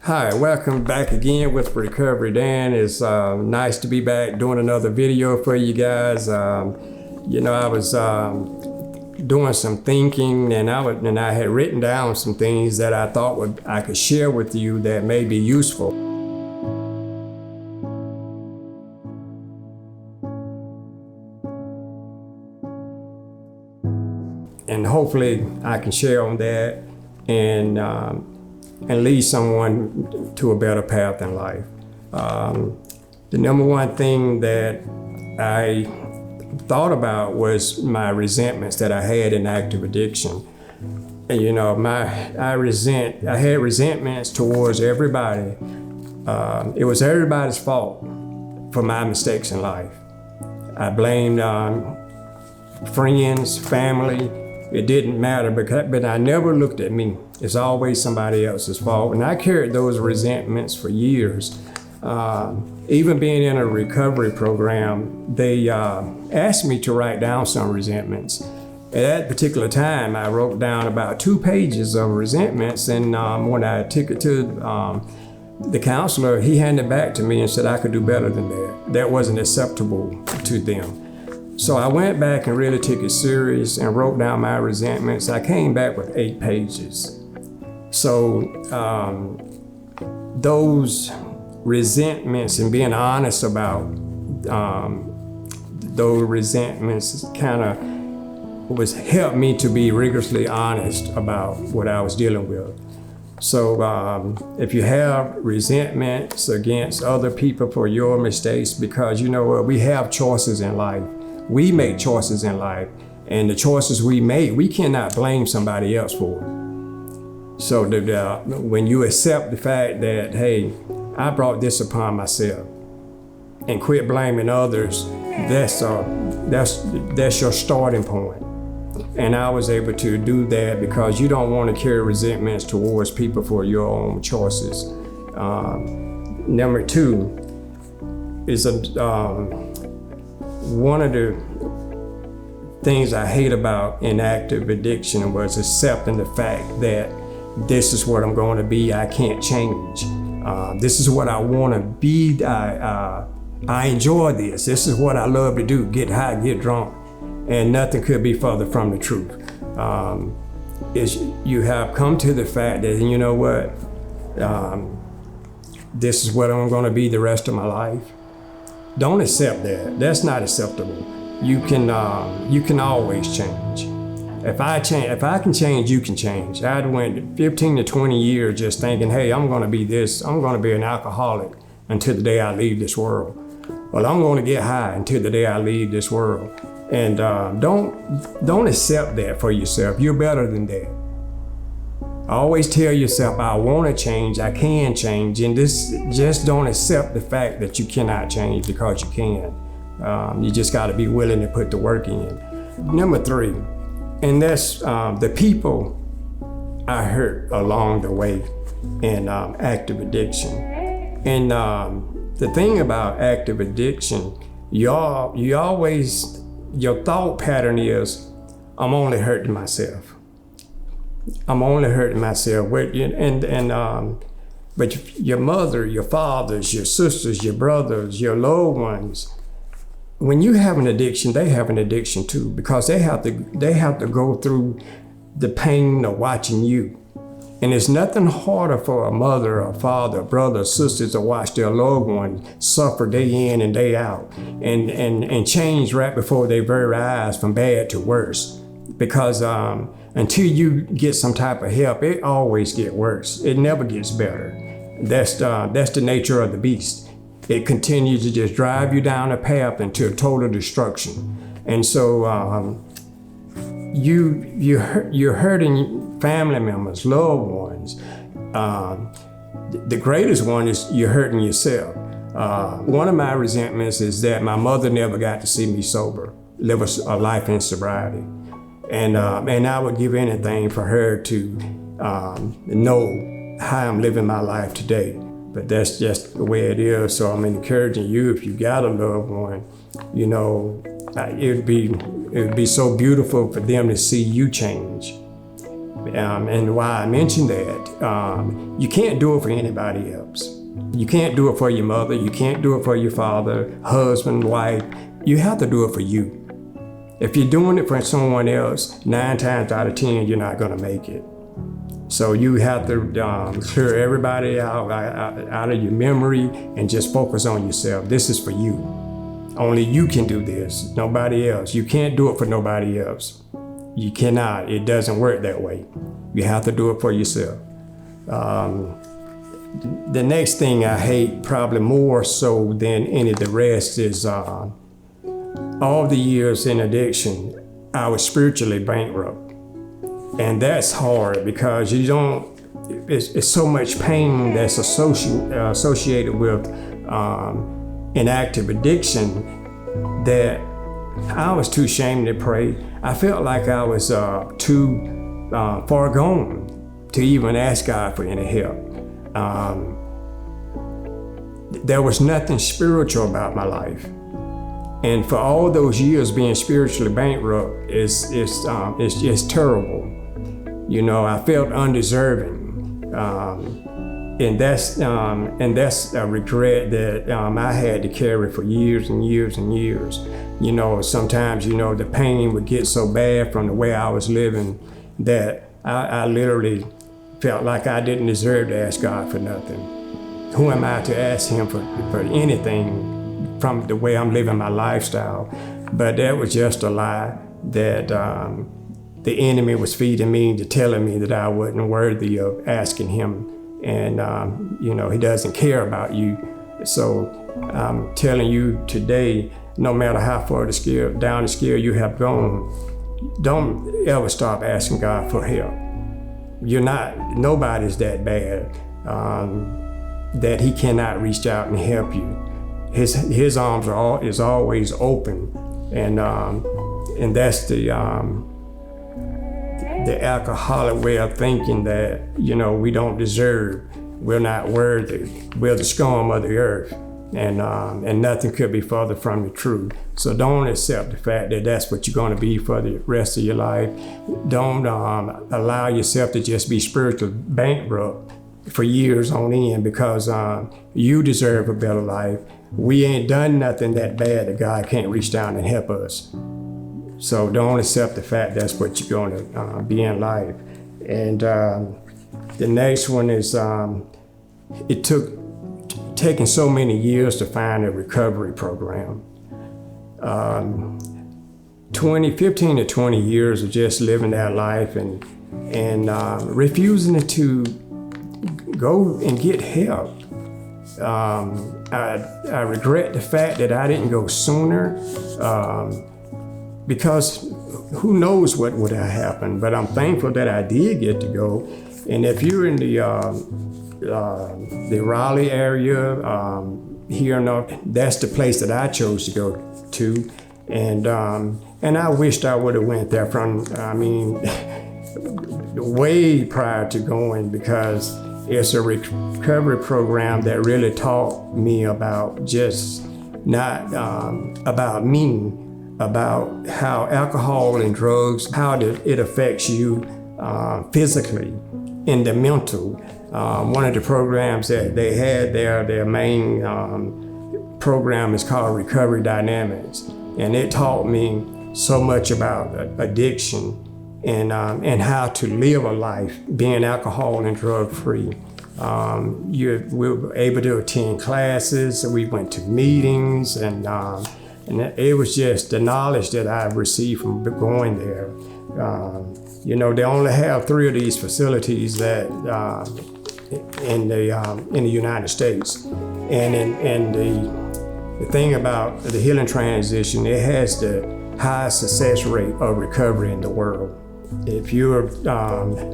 Hi, welcome back again with Recovery Dan. It's nice to be back doing another video for you guys. I was doing some thinking, and I had written down some things that I thought I could share with you that may be useful. And hopefully I can share on that and lead someone to a better path in life. The number one thing that I thought about was my resentments that I had in active addiction. And, I had resentments towards everybody. It was everybody's fault for my mistakes in life. I blamed friends, family. It didn't matter, but I never looked at me. It's always somebody else's fault. And I carried those resentments for years. Even being in a recovery program, they asked me to write down some resentments. At that particular time, I wrote down about 2 pages of resentments, and when I took it to the counselor, he handed it back to me and said I could do better than that. That wasn't acceptable to them. So I went back and really took it serious and wrote down my resentments. I came back with 8 pages. So those resentments and being honest about those resentments kind of helped me to be rigorously honest about what I was dealing with. So if you have resentments against other people for your mistakes, because you know what, we have choices in life. We make choices in life, and the choices we make, we cannot blame somebody else for. So when you accept the fact that, hey, I brought this upon myself, and quit blaming others, that's your starting point. And I was able to do that because you don't want to carry resentments towards people for your own choices. Number 2 is one of the things I hate about in active addiction was accepting the fact that this is what I'm going to be. I can't change. This is what I want to be. I enjoy this. This is what I love to do, get high, get drunk. And nothing could be further from the truth. You have come to the fact that, you know what, this is what I'm going to be the rest of my life. Don't accept that. That's not acceptable. You can always change. If I can change, you can change. I went 15 to 20 years just thinking, hey, I'm going to be this. I'm going to be an alcoholic until the day I leave this world. Well, I'm going to get high until the day I leave this world. And don't accept that for yourself. You're better than that. Always tell yourself, I want to change, I can change, and just don't accept the fact that you cannot change because you can. You just got to be willing to put the work in. Number 3, and that's the people I hurt along the way in active addiction. And the thing about active addiction, your thought pattern is, I'm only hurting myself. I'm only hurting myself. But your mother, your fathers, your sisters, your brothers, your loved ones, when you have an addiction, they have an addiction too, because they have to go through the pain of watching you. And it's nothing harder for a mother, a father, a brother, or sister to watch their loved one suffer day in and day out and change right before their very eyes from bad to worse. Because until you get some type of help, it always gets worse. It never gets better. That's the nature of the beast. It continues to just drive you down a path into total destruction. And so you're hurting family members, loved ones. The greatest one is you're hurting yourself. One of my resentments is that my mother never got to see me sober, live a life in sobriety. And I would give anything for her to know how I'm living my life today. But that's just the way it is. So I'm encouraging you, if you got a loved one, it would be so beautiful for them to see you change. And why I mention that, you can't do it for anybody else. You can't do it for your mother. You can't do it for your father, husband, wife. You have to do it for you. If you're doing it for someone else, 9 times out of 10, you're not going to make it. So you have to clear everybody out of your memory and just focus on yourself. This is for you. Only you can do this, nobody else. You can't do it for nobody else. You cannot. It doesn't work that way. You have to do it for yourself. The next thing I hate, probably more so than any of the rest, is all the years in addiction, I was spiritually bankrupt. And that's hard because it's so much pain that's associated with inactive addiction that I was too ashamed to pray. I felt like I was too far gone to even ask God for any help. There was nothing spiritual about my life. And for all those years being spiritually bankrupt, it's just terrible. You know, I felt undeserving. And that's a regret that I had to carry for years and years and years. You know, sometimes, the pain would get so bad from the way I was living that I literally felt like I didn't deserve to ask God for nothing. Who am I to ask him for anything from the way I'm living my lifestyle? But that was just a lie that the enemy was feeding me, to telling me that I wasn't worthy of asking him. And, he doesn't care about you. So I'm telling you today, no matter how far down the scale you have gone, don't ever stop asking God for help. Nobody's that bad that he cannot reach out and help you. His arms is always open, and that's the alcoholic way of thinking that we don't deserve, we're not worthy, we're the scum of the earth, and nothing could be further from the truth. So don't accept the fact that that's what you're going to be for the rest of your life. Don't allow yourself to just be spiritually bankrupt for years on end, because you deserve a better life. We ain't done nothing that bad that God can't reach down and help us. So don't accept the fact that's what you're going to be in life. And the next one is, it took taking so many years to find a recovery program. 15 to 20 years of just living that life and refusing to go and get help. I regret the fact that I didn't go sooner, because who knows what would have happened. But I'm thankful that I did get to go. And if you're in the Raleigh area, here in North, that's the place that I chose to go to. And I wished I would have went there way prior to going, because it's a recovery program that really taught me about just not about me, about how alcohol and drugs, how it affects you physically and the mental. One of the programs that they had there, their main program is called Recovery Dynamics. And it taught me so much about addiction and how to live a life being alcohol and drug free. We were able to attend classes, we went to meetings, and it was just the knowledge that I received from going there. They only have 3 of these facilities that in the United States, and the thing about the healing transition, it has the highest success rate of recovery in the world. If you're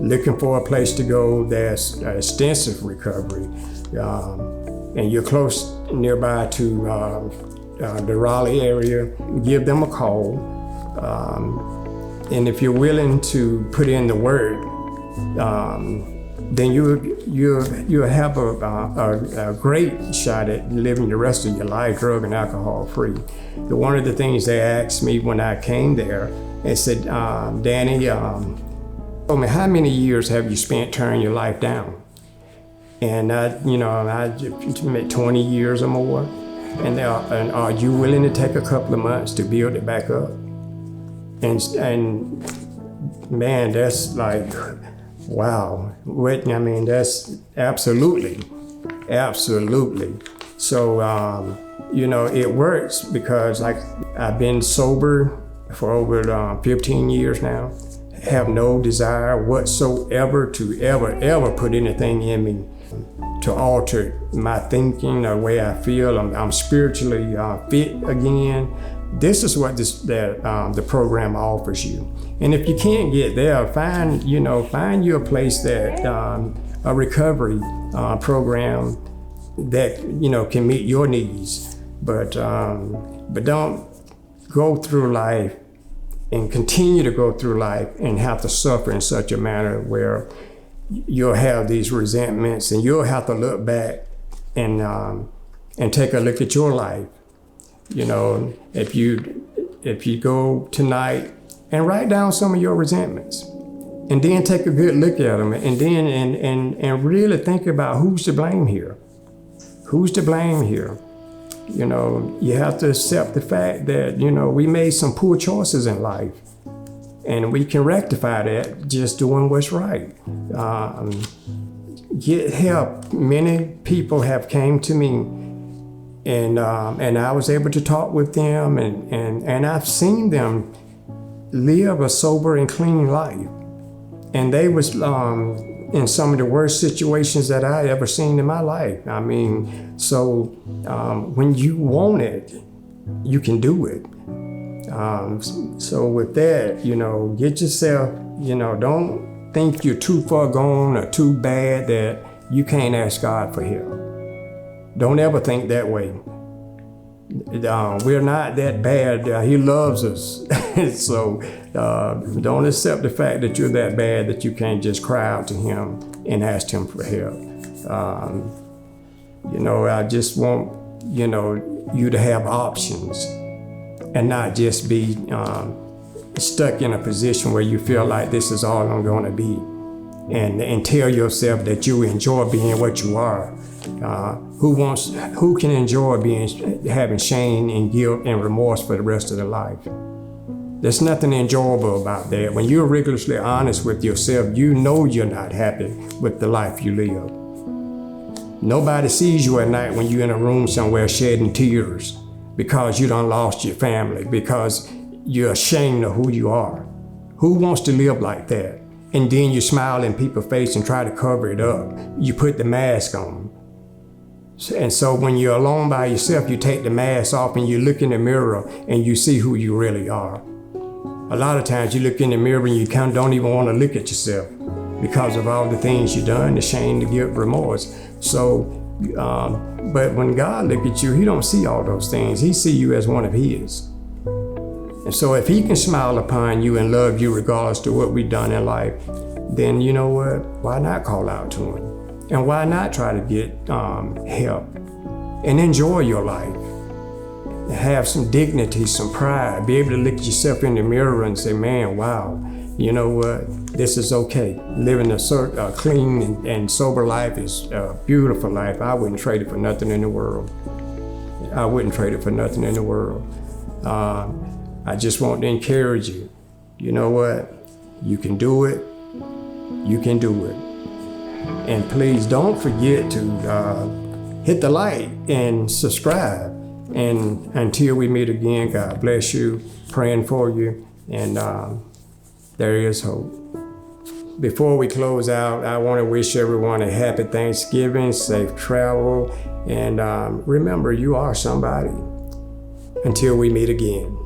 looking for a place to go that's extensive recovery, and you're close nearby to the Raleigh area, give them a call. And if you're willing to put in the work, then you'll have a great shot at living the rest of your life drug and alcohol free. One of the things they asked me when I came there, they said, Danny, told me, how many years have you spent tearing your life down? And I 20 years or more. And are you willing to take a couple of months to build it back up? And man, that's like, wow. That's absolutely. So, it works because like I've been sober for over 15 years now. Have no desire whatsoever to ever put anything in me to alter my thinking, the way I feel. I'm spiritually fit again. This is what the program offers you. And if you can't get there, find you a place that a recovery program that can meet your needs. But don't go through life and continue to go through life and have to suffer in such a manner where you'll have these resentments and you'll have to look back and take a look at your life. If you go tonight and write down some of your resentments and then take a good look at them and then and really think about who's to blame here. Who's to blame here? You have to accept the fact that, we made some poor choices in life and we can rectify that just doing what's right. Get help. Many people have came to me and I was able to talk with them and I've seen them live a sober and clean life. And they was in some of the worst situations that I ever seen in my life. So when you want it, you can do it. So with that, get yourself, don't think you're too far gone or too bad that you can't ask God for help. Don't ever think that way. We're not that bad. He loves us. So don't accept the fact that you're that bad that you can't just cry out to him and ask him for help. I just want, you to have options and not just be stuck in a position where you feel like this is all I'm going to be. And tell yourself that you enjoy being what you are. Who can enjoy having shame and guilt and remorse for the rest of their life? There's nothing enjoyable about that. When you're rigorously honest with yourself, you know you're not happy with the life you live. Nobody sees you at night when you're in a room somewhere shedding tears because you done lost your family, because you're ashamed of who you are. Who wants to live like that? And then you smile in people's face and try to cover it up. You put the mask on. And so when you're alone by yourself, you take the mask off and you look in the mirror and you see who you really are. A lot of times you look in the mirror and you kind of don't even want to look at yourself because of all the things you've done, the shame, the guilt, remorse. So, but when God looks at you, he don't see all those things. He see you as one of his. And so if he can smile upon you and love you regardless to what we've done in life, then you know what? Why not call out to him? And why not try to get help and enjoy your life? Have some dignity, some pride, be able to look at yourself in the mirror and say, man, wow, you know what? This is okay. Living a clean and sober life is a beautiful life. I wouldn't trade it for nothing in the world. I wouldn't trade it for nothing in the world. I just want to encourage you. You know what? You can do it. You can do it. And please don't forget to hit the like and subscribe. And until we meet again, God bless you. Praying for you. And there is hope. Before we close out, I want to wish everyone a happy Thanksgiving, safe travel. And remember, you are somebody. Until we meet again.